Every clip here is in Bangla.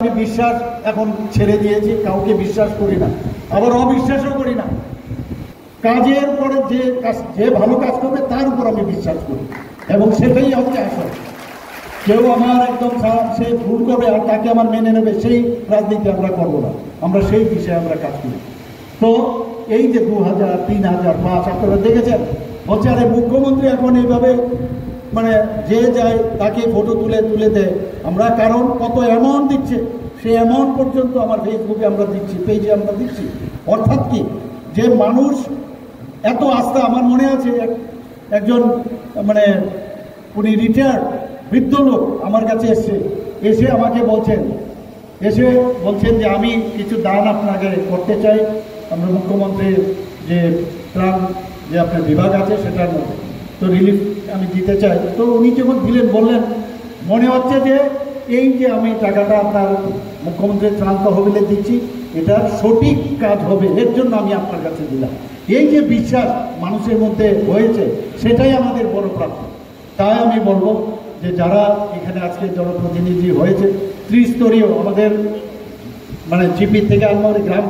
আমি বিশ্বাস এখন ছেড়ে দিয়েছি, কাউকে বিশ্বাস করি না, আবার অবিশ্বাসও করি না। কাজের পরে যে ভালো কাজ করবে তার উপর আমি বিশ্বাস করি, এবং সেটাই হচ্ছে আসল। কেউ আমার একদম সে ভুল করবে আর তাকে আমার মেনে নেবে, সেই রাজনীতি আমরা করবো না। আমরা সেই বিষয়ে আমরা কাজ করি। তো এই যে 2000, 3000, 5 আপনারা দেখেছেন, হচ্ছে আরে মুখ্যমন্ত্রী এখন এইভাবে মানে যে যায় তাকে ফটো তুলে দেয়। আমরা কারণ কত অ্যামাউন্ট দিচ্ছে, সেই অ্যামাউন্ট পর্যন্ত আমার ফেসবুকে আমরা দিচ্ছি, পেজে আমরা দিচ্ছি। অর্থাৎ কি, যে মানুষ এত আস্থা। আমার মনে আছে একজন মানে উনি রিটায়ার্ড বৃদ্ধ লোক আমার কাছে এসে আমাকে বলছেন যে আমি কিছু দান আপনাকে করতে চাই, আমরা মুখ্যমন্ত্রীর যে ত্রাণ যে আপনার বিভাগ আছে সেটার মধ্যে তো রিলিফ আমি দিতে চাই। তো উনি যখন দিলেন বললেন, মনে হচ্ছে যে এই যে আমি টাকাটা আপনার মুখ্যমন্ত্রীর ত্রাণ তহবিলে দিচ্ছি, এটা সঠিক কাজ হবে, এর জন্য আমি আপনার কাছে দিলাম। এই যে বিশ্বাস মানুষের মধ্যে হয়েছে, সেটাই আমাদের বড় প্রাপ্তি। তাই আমি বলবো যে যারা এখানে আজকে জনপ্রতিনিধি হয়েছে, ত্রিস্তরীয় আমাদের মানে জিপি থেকে আরম্ভ গ্রাম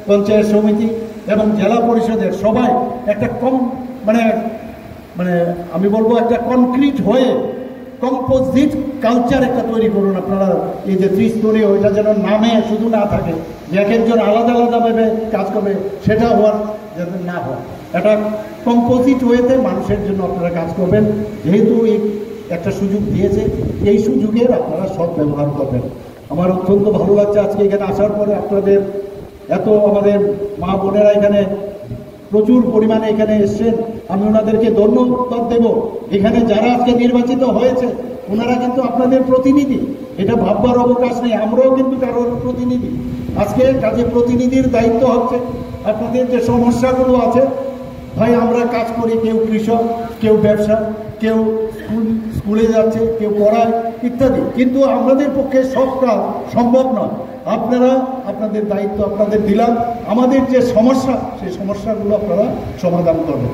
পঞ্চায়েত সমিতি এবং জেলা পরিষদের সবাই একটা মানে আমি বলবো একটা কনক্রিট হয়ে কম্পোজিট কালচার একটা তৈরি করুন আপনারা। এই যে ত্রিস্তরীয়, এটা যেন নামে শুধু না থাকে যে এক একজন আলাদা আলাদাভাবে কাজ করবে, সেটা হওয়ার যাতে না হয়। একটা কম্পোজিট ওয়েতে মানুষের জন্য আপনারা কাজ করবেন। যেহেতু এই একটা সুযোগ দিয়েছে, এই সুযোগের আপনারা সৎ ব্যবহার করবেন। আমার অত্যন্ত ভালো লাগছে আজকে এখানে আসার পরে আপনাদের এত আমাদের মা বোনেরা এখানে প্রচুর পরিমাণে এখানে এসছেন। আমি ওনাদেরকে ধন্যবাদ দেব। এখানে যারা আজকে নির্বাচিত হয়েছে ওনারা কিন্তু আপনাদের প্রতিনিধি, এটা ভাববার অবকাশ নেই। আমরাও কিন্তু কারোর প্রতিনিধি। আজকে কাজে প্রতিনিধির দায়িত্ব হচ্ছে আপনাদের যে সমস্যাগুলো আছে, ভাই আমরা কাজ করি, কেউ কৃষক, কেউ ব্যবসা, কেউ স্কুলে যাচ্ছে, কেউ পড়ায় ইত্যাদি, কিন্তু আমাদের পক্ষে সব কাজ সম্ভব নয়। আপনারা আপনাদের দায়িত্ব আপনাদের দিলাম, আমাদের যে সমস্যা সেই সমস্যাগুলো আপনারা সমাধান করবেন।